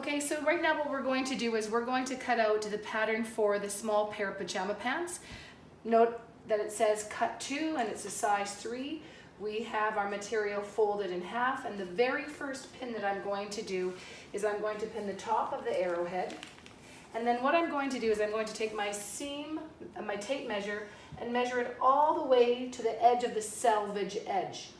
Okay, so right now what we're going to do is we're going to cut out the pattern for the small pair of pajama pants. Note that it says cut 2 and it's a size 3. We have our material folded in half, and the very first pin that I'm going to do is I'm going to pin the top of the arrowhead. And then what I'm going to do is I'm going to take my seam, my tape measure, and measure it all the way to the edge of the selvage edge.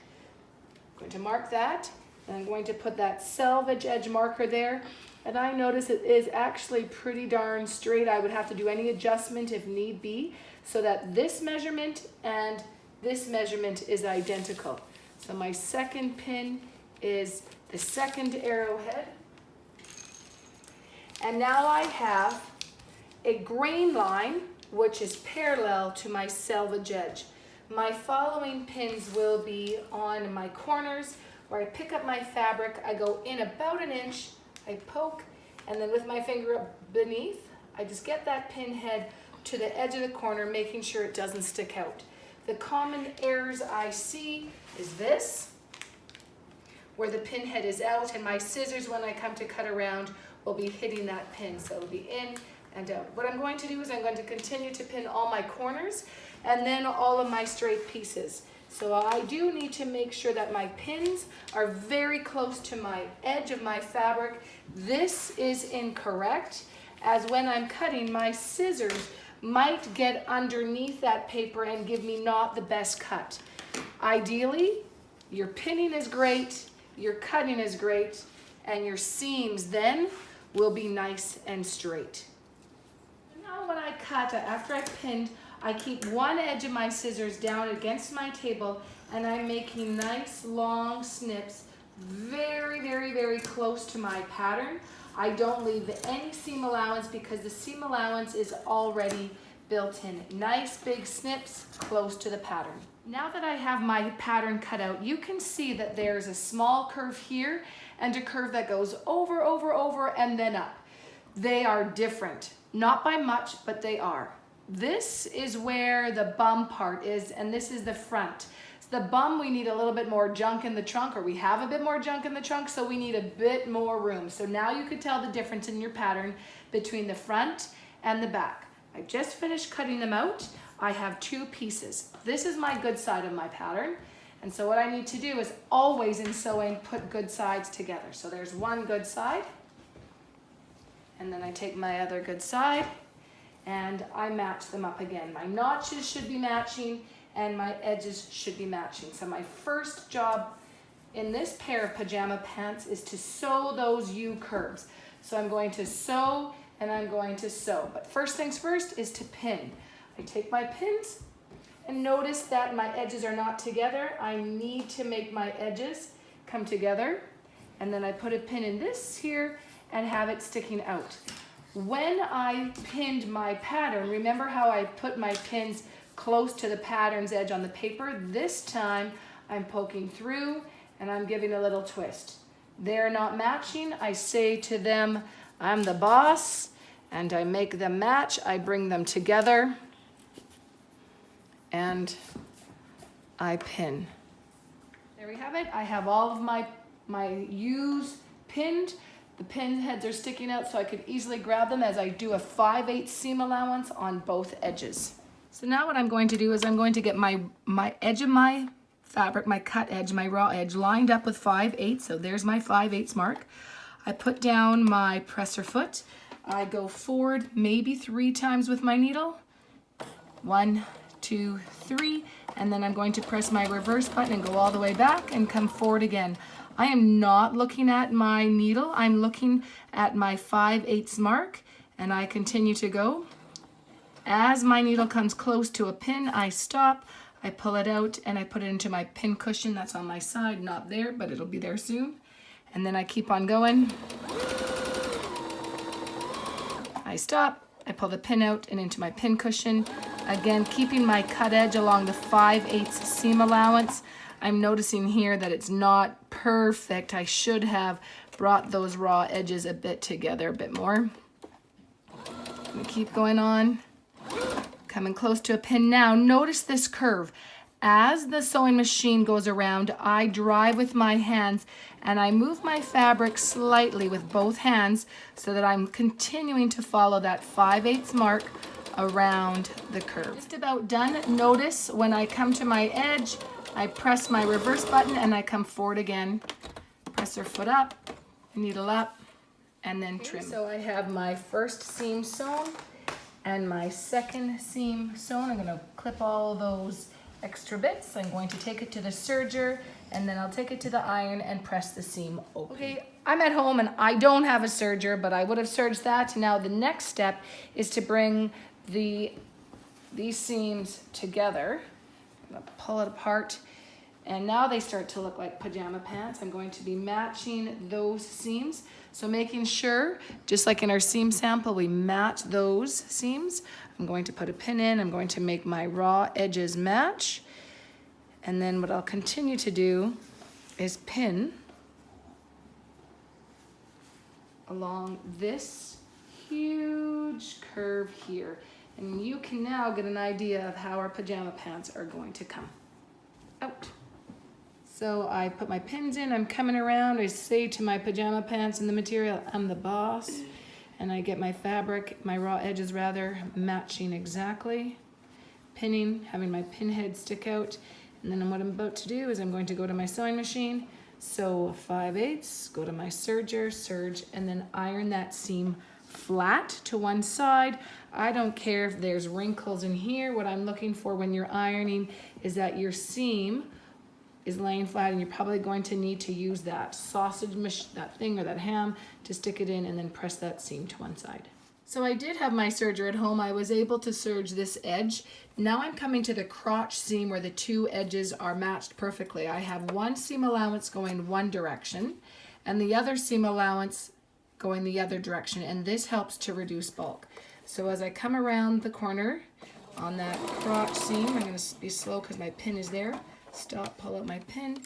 I'm going to mark that, and I'm going to put that selvage edge marker there. And I notice it is actually pretty darn straight. I would have to do any adjustment if need be, so that this measurement and this measurement is identical. So my second pin is the second arrowhead. And now I have a grain line which is parallel to my selvage edge. My following pins will be on my corners where I pick up my fabric, I go in about 1 inch, I poke, and then with my finger up beneath, I just get that pin head to the edge of the corner, making sure it doesn't stick out. The common errors I see is this, where the pin head is out, and my scissors, when I come to cut around, will be hitting that pin. So it'll be in and out. What I'm going to do is I'm going to continue to pin all my corners and then all of my straight pieces. So I do need to make sure that my pins are very close to my edge of my fabric. This is incorrect, as when I'm cutting, my scissors might get underneath that paper and give me not the best cut. Ideally, your pinning is great, your cutting is great, and your seams then will be nice and straight. Now when I cut, after I've pinned, I keep one edge of my scissors down against my table, and I'm making nice long snips very, very, very close to my pattern. I don't leave any seam allowance because the seam allowance is already built in. Nice big snips close to the pattern. Now that I have my pattern cut out, you can see that there's a small curve here and a curve that goes over, over, over, and then up. They are different, not by much, but they are. This is where the bum part is, and this is the front. The bum, we need a little bit more junk in the trunk, or we have a bit more junk in the trunk, so we need a bit more room. So now you could tell the difference in your pattern between the front and the back. I just finished cutting them out. I have 2 pieces. This is my good side of my pattern. And so what I need to do is always in sewing put good sides together. So there's one good side, and then I take my other good side and I match them up again. My notches should be matching and my edges should be matching. So my first job in this pair of pajama pants is to sew those U curves. So I'm going to sew and I'm going to sew. But first things first is to pin. I take my pins and notice that my edges are not together. I need to make my edges come together. And then I put a pin in this here and have it sticking out. When I pinned my pattern, remember how I put my pins close to the pattern's edge on the paper? This time I'm poking through and I'm giving a little twist. They're not matching. I say to them, I'm the boss, and I make them match. I bring them together and I pin. There we have it. I have all of my U's pinned. The pin heads are sticking out so I could easily grab them as I do a 5/8 seam allowance on both edges. So now what I'm going to do is I'm going to get my edge of my fabric, my cut edge, my raw edge, lined up with 5/8. So there's my 5/8 mark. I put down my presser foot. I go forward maybe 3 times with my needle. 1, 2, 3, and then I'm going to press my reverse button and go all the way back and come forward again. I am not looking at my needle. I'm looking at my 5/8 mark, and I continue to go. As my needle comes close to a pin, I stop, I pull it out, and I put it into my pin cushion. That's on my side, not there, but it'll be there soon. And then I keep on going. I stop, I pull the pin out and into my pin cushion. Again, keeping my cut edge along the 5/8 seam allowance. I'm noticing here that it's not perfect. I should have brought those raw edges a bit together, a bit more. I'm gonna keep going on. Coming close to a pin now. Notice this curve. as the sewing machine goes around, I drive with my hands and I move my fabric slightly with both hands so that I'm continuing to follow that 5/8 mark around the curve. Just about done. Notice when I come to my edge, I press my reverse button and I come forward again. Press her foot up, needle up, and then trim. So I have my first seam sewn and my second seam sewn. I'm gonna clip all those extra bits. I'm going to take it to the serger and then I'll take it to the iron and press the seam open. Okay, I'm at home and I don't have a serger, but I would have serged that. Now the next step is to bring these seams together. I'm gonna pull it apart and now they start to look like pajama pants. I'm going to be matching those seams. So making sure, just like in our seam sample, we match those seams. I'm going to put a pin in, I'm going to make my raw edges match. And then what I'll continue to do is pin along this huge curve here. And you can now get an idea of how our pajama pants are going to come out. So I put my pins in, I'm coming around, I say to my pajama pants and the material, I'm the boss. And I get my fabric, my raw edges rather, matching exactly. Pinning, having my pin head stick out. And then what I'm about to do is I'm going to go to my sewing machine, sew 5/8, go to my serger, serge, and then iron that seam flat to one side. I don't care if there's wrinkles in here. What I'm looking for when you're ironing is that your seam is laying flat and you're probably going to need to use that that thing or that ham to stick it in and then press that seam to one side. So I did have my serger at home. I was able to serge this edge. Now I'm coming to the crotch seam where the two edges are matched perfectly. I have one seam allowance going one direction and the other seam allowance going the other direction, and this helps to reduce bulk. So as I come around the corner on that crotch seam, I'm going to be slow because my pin is there. Stop, pull out my pin,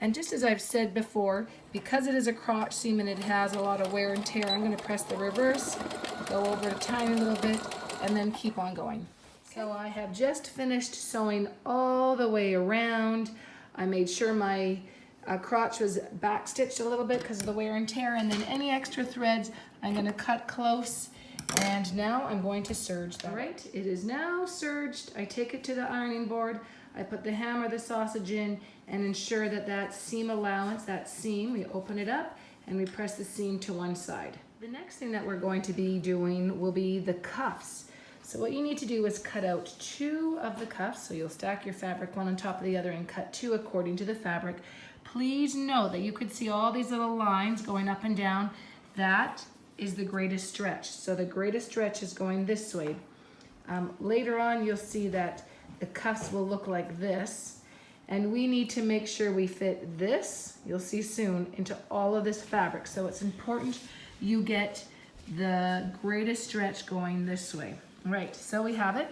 and just as I've said before, because it is a crotch seam and it has a lot of wear and tear, I'm going to press the reverse, go over a tiny little bit, and then keep on going. So I have just finished sewing all the way around. I made sure my crotch was back stitched a little bit because of the wear and tear, and then any extra threads I'm going to cut close. And now I'm going to serge that. All right, it is now serged. I take it to the ironing board. I put the ham or the sausage in and ensure that that seam allowance, that seam, we open it up and we press the seam to one side. The next thing that we're going to be doing will be the cuffs. So what you need to do is cut out 2 of the cuffs. So you'll stack your fabric one on top of the other and cut 2 according to the fabric. Please know that you could see all these little lines going up and down. That is the greatest stretch. So the greatest stretch is going this way. Later on, you'll see that the cuffs will look like this, and we need to make sure we fit this, you'll see soon, into all of this fabric. So it's important you get the greatest stretch going this way. Right, so we have it.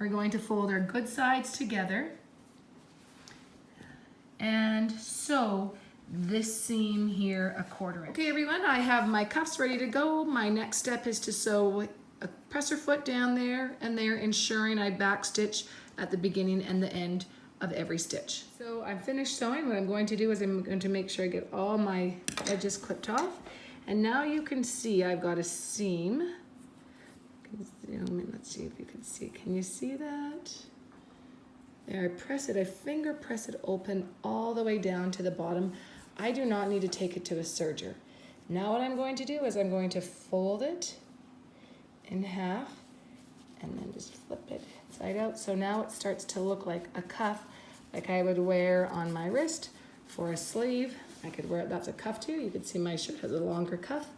We're going to fold our good sides together and sew this seam here a 1/4 inch. Okay everyone, I have my cuffs ready to go. My next step is to sew a presser foot down there and there, ensuring I backstitch at the beginning and the end of every stitch. So I'm finished sewing. What I'm going to do is I'm going to make sure I get all my edges clipped off. And now you can see I've got a seam. Let's see if you can see. Can you see that? There, I press it, I finger press it open all the way down to the bottom. I do not need to take it to a serger. Now what I'm going to do is I'm going to fold it in half and then just flip it inside out. So now it starts to look like a cuff, like I would wear on my wrist for a sleeve. I could wear it, that's a cuff too. You can see my shirt has a longer cuff,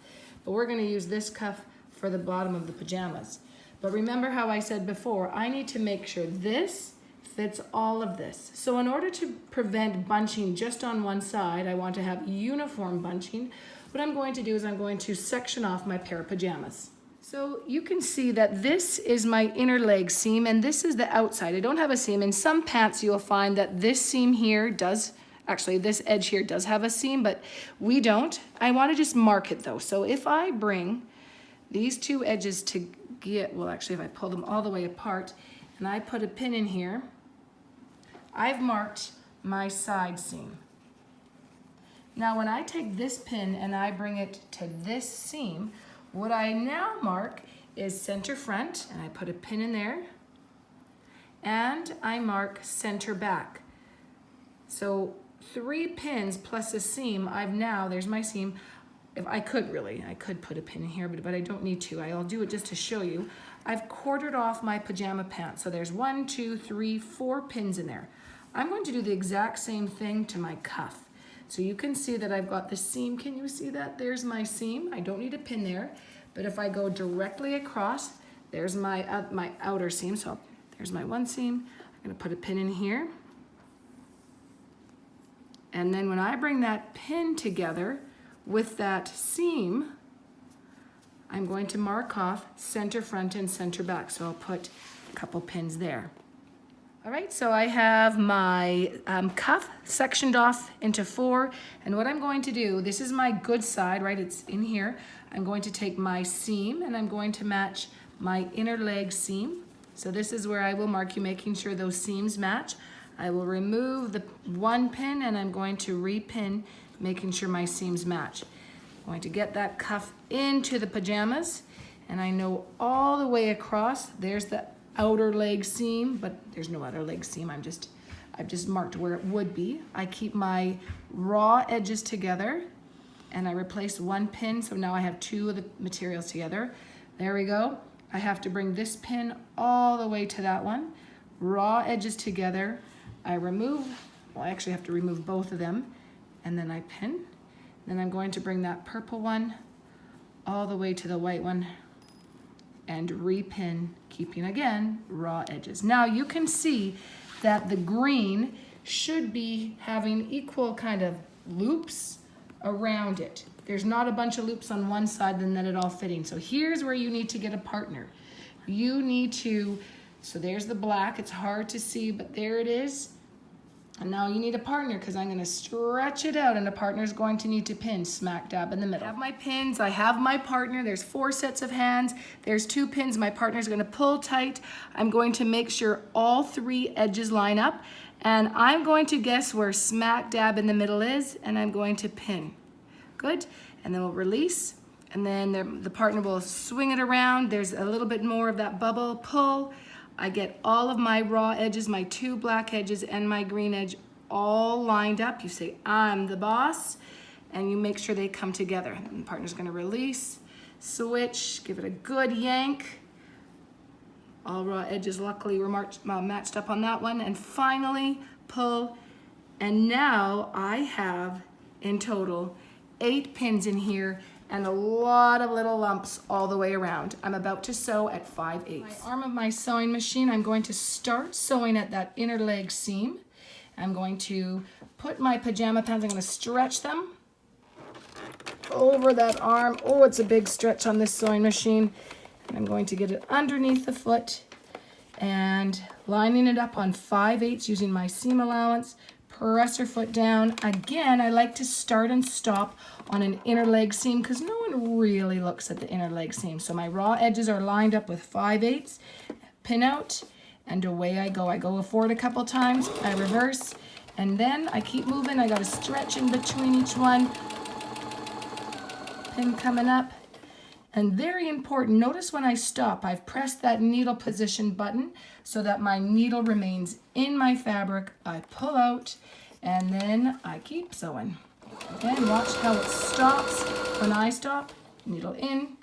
but we're gonna use this cuff for the bottom of the pajamas. But remember how I said before, I need to make sure this fits all of this. So in order to prevent bunching just on one side, I want to have uniform bunching. What I'm going to do is I'm going to section off my pair of pajamas. So you can see that this is my inner leg seam and this is the outside. I don't have a seam. In some pants you'll find that this seam here does, actually this edge here does have a seam, but we don't. I want to just mark it though. So if I bring these 2 edges to get, well actually if I pull them all the way apart and I put a pin in here, I've marked my side seam. Now when I take this pin and I bring it to this seam, what I now mark is center front, and I put a pin in there, and I mark center back. So 3 pins plus a seam, there's my seam. If I could put a pin in here, but I don't need to. I'll do it just to show you. I've quartered off my pajama pants. So there's 1, 2, 3, 4 pins in there. I'm going to do the exact same thing to my cuff. So you can see that I've got the seam. Can you see that? There's my seam. I don't need a pin there. But if I go directly across, there's my outer seam. So there's my one seam. I'm going to put a pin in here. And then when I bring that pin together with that seam, I'm going to mark off center front and center back. So I'll put a couple pins there. All right, so I have my cuff sectioned off into 4, and what I'm going to do, this is my good side, right? It's in here. I'm going to take my seam and I'm going to match my inner leg seam. So this is where I will mark you, making sure those seams match. I will remove the 1 pin and I'm going to repin, making sure my seams match. I'm going to get that cuff into the pajamas, and I know all the way across, there's the outer leg seam, but there's no outer leg seam. I've just marked where it would be. I keep my raw edges together and I replace 1 pin, so now I have 2 of the materials together. There we go. I have to bring this pin all the way to that one. Raw edges together. I actually have to remove both of them, and then I pin. Then I'm going to bring that purple one all the way to the white one and repin, keeping again raw edges. Now you can see that the green should be having equal kind of loops around it. There's not a bunch of loops on one side and then it all fitting. So here's where you need to get a partner. You need to, so there's the black, it's hard to see, but there it is. And now you need a partner, because I'm going to stretch it out, and the partner's going to need to pin smack dab in the middle. I have my pins, I have my partner, there's 4 sets of hands, there's 2 pins, my partner's going to pull tight. I'm going to make sure all 3 edges line up, and I'm going to guess where smack dab in the middle is, and I'm going to pin. Good, and then we'll release, and then the partner will swing it around. There's a little bit more of that bubble, pull. I get all of my raw edges, my 2 black edges and my green edge all lined up. You say, I'm the boss, and you make sure they come together. And the partner's gonna release, switch, give it a good yank. All raw edges luckily were matched up on that one. And finally, pull. And now I have, in total, 8 pins in here and a lot of little lumps all the way around. I'm about to sew at 5/8. My arm of my sewing machine, I'm going to start sewing at that inner leg seam. I'm going to put my pajama pants, I'm going to stretch them over that arm. Oh, it's a big stretch on this sewing machine. And I'm going to get it underneath the foot and lining it up on 5/8 using my seam allowance. Press your foot down. Again, I like to start and stop on an inner leg seam because no one really looks at the inner leg seam. So my raw edges are lined up with 5/8, pin out, and away I go. I go forward a couple times, I reverse, and then I keep moving. I got to stretch in between each one. Pin coming up. And very important, notice when I stop, I've pressed that needle position button so that my needle remains in my fabric. I pull out and then I keep sewing. Again, watch how it stops. When I stop, needle in,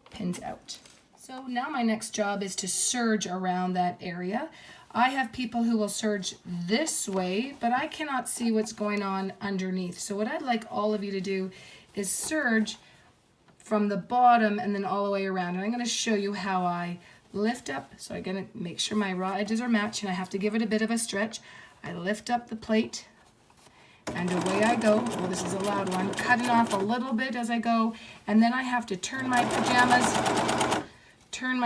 pins out. So now my next job is to serge around that area. I have people who will serge this way, but I cannot see what's going on underneath. So what I'd like all of you to do is serge from the bottom and then all the way around. And I'm going to show you how I lift up. So I'm going to make sure my raw edges are matching. I have to give it a bit of a stretch. I lift up the plate and away I go. Oh, this is a loud one. Cutting off a little bit as I go. And then I have to turn my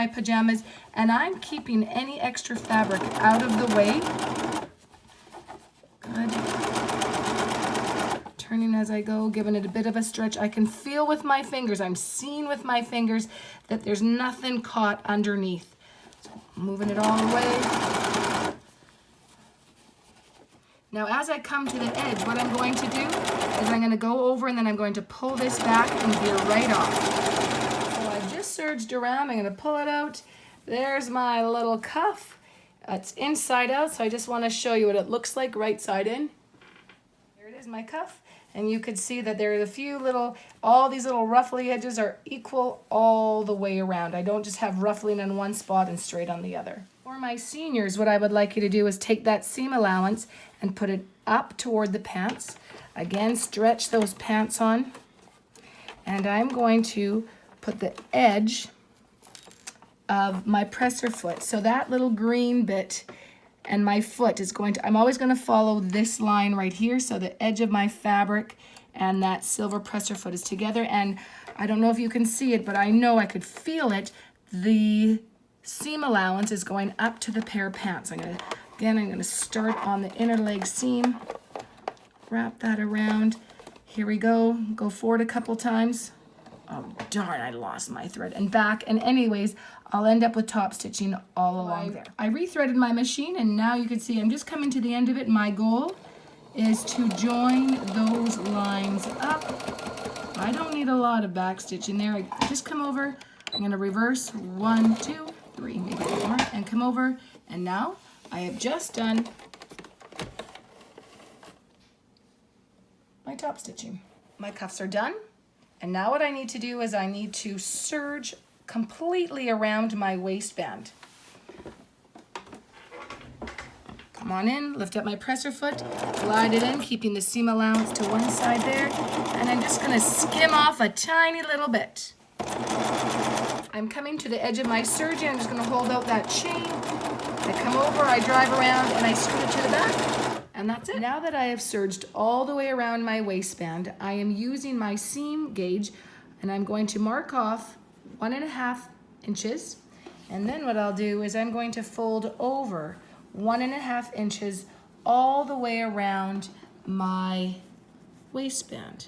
pajamas, and I'm keeping any extra fabric out of the way. Good. Turning as I go, giving it a bit of a stretch. I can feel with my fingers, I'm seeing with my fingers that there's nothing caught underneath. So moving it all away. Now as I come to the edge, what I'm going to do is I'm going to go over and then I'm going to pull this back and veer right off. So I just surged around, I'm going to pull it out. There's my little cuff. It's inside out, so I just want to show you what it looks like right side in. There it is, my cuff. And you could see that there are a few little, all these little ruffly edges are equal all the way around. I don't just have ruffling on one spot and straight on the other. For my seniors, what I would like you to do is take that seam allowance and put it up toward the pants. Again, stretch those pants on. And I'm going to put the edge of my presser foot. So that little green bit and my foot is going to, I'm always going to follow this line right here. So the edge of my fabric and that silver presser foot is together. And I don't know if you can see it, but I know I could feel it. The seam allowance is going up to the pair of pants. I'm going to start on the inner leg seam, wrap that around. Here we go forward a couple times. Oh darn, I lost my thread, and back, and anyways, I'll end up with top stitching all along there. I rethreaded my machine, and now you can see I'm just coming to the end of it. My goal is to join those lines up. I don't need a lot of back stitching there. I just come over, I'm gonna reverse 1, 2, 3, maybe 4, and come over, and now I have just done my top stitching. My cuffs are done. And now what I need to do is I need to serge completely around my waistband. Come on in, lift up my presser foot, glide it in, keeping the seam allowance to one side there, and I'm just gonna skim off a tiny little bit. I'm coming to the edge of my serging, I'm just gonna hold out that chain. I come over, I drive around, and I scoot it to the back. And that's it. Now that I have serged all the way around my waistband, I am using my seam gauge and I'm going to mark off 1.5 inches. And then what I'll do is I'm going to fold over 1.5 inches all the way around my waistband,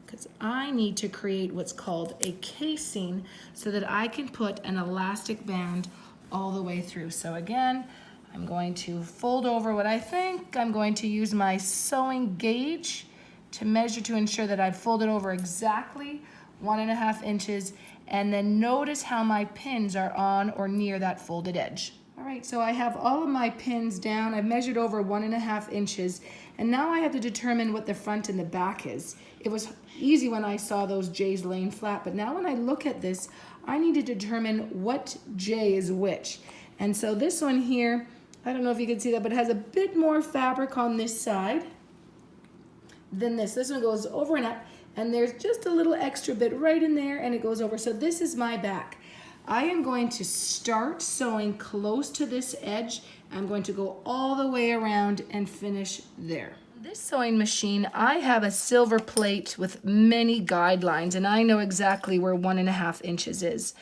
because I need to create what's called a casing so that I can put an elastic band all the way through. So again, I'm going to fold over what I think. I'm going to use my sewing gauge to measure to ensure that I've folded over exactly 1.5 inches, and then notice how my pins are on or near that folded edge. All right, so I have all of my pins down. I've measured over 1.5 inches, and now I have to determine what the front and the back is. It was easy when I saw those J's laying flat, but now when I look at this, I need to determine what J is which. And so this one here, I don't know if you can see that, but it has a bit more fabric on this side than this. This one goes over and up, and there's just a little extra bit right in there, and it goes over. So this is my back. I am going to start sewing close to this edge. I'm going to go all the way around and finish there. This sewing machine, I have a silver plate with many guidelines, and I know exactly where 1.5 inches is.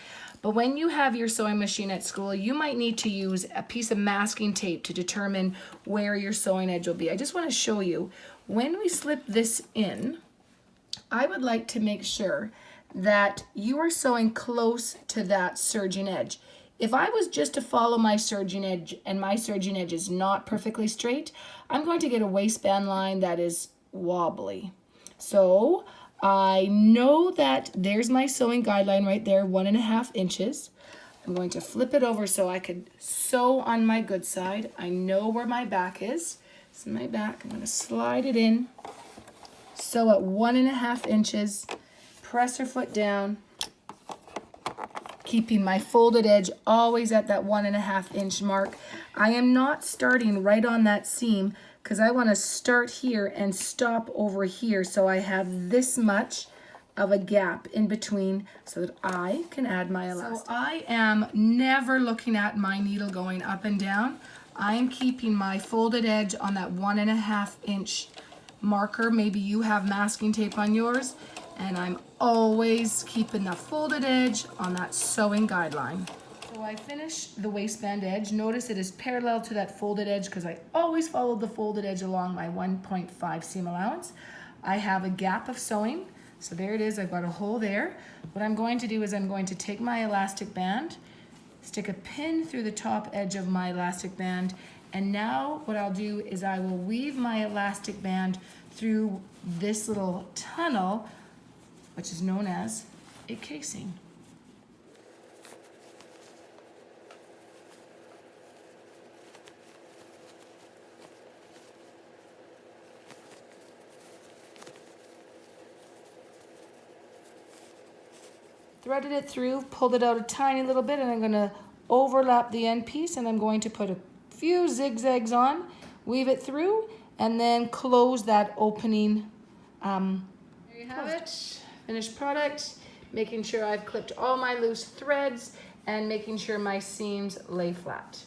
But when you have your sewing machine at school, you might need to use a piece of masking tape to determine where your sewing edge will be. I just want to show you, when we slip this in, I would like to make sure that you are sewing close to that serging edge. If I was just to follow my serging edge and my serging edge is not perfectly straight, I'm going to get a waistband line that is wobbly. So I know that there's my sewing guideline right there, 1.5 inches. I'm going to flip it over so I could sew on my good side. I know where my back is. This is my back. I'm going to slide it in, sew at 1.5 inches, presser foot down, keeping my folded edge always at that 1.5 inch mark. I am not starting right on that seam because I want to start here and stop over here so I have this much of a gap in between so that I can add my elastic. So I am never looking at my needle going up and down. I am keeping my folded edge on that 1.5 inch marker. Maybe you have masking tape on yours, and I'm always keeping the folded edge on that sewing guideline. So I finish the waistband edge. Notice it is parallel to that folded edge because I always followed the folded edge along my 1.5 seam allowance. I have a gap of sewing, so there it is. I've got a hole there. What I'm going to do is I'm going to take my elastic band, stick a pin through the top edge of my elastic band, And now what I'll do is I will weave my elastic band through this little tunnel, which is known as a casing. Threaded it through, pulled it out a tiny little bit, and I'm going to overlap the end piece, and I'm going to put a few zigzags on, weave it through, and then close that opening. There you have it, finished product. Making sure I've clipped all my loose threads and making sure my seams lay flat.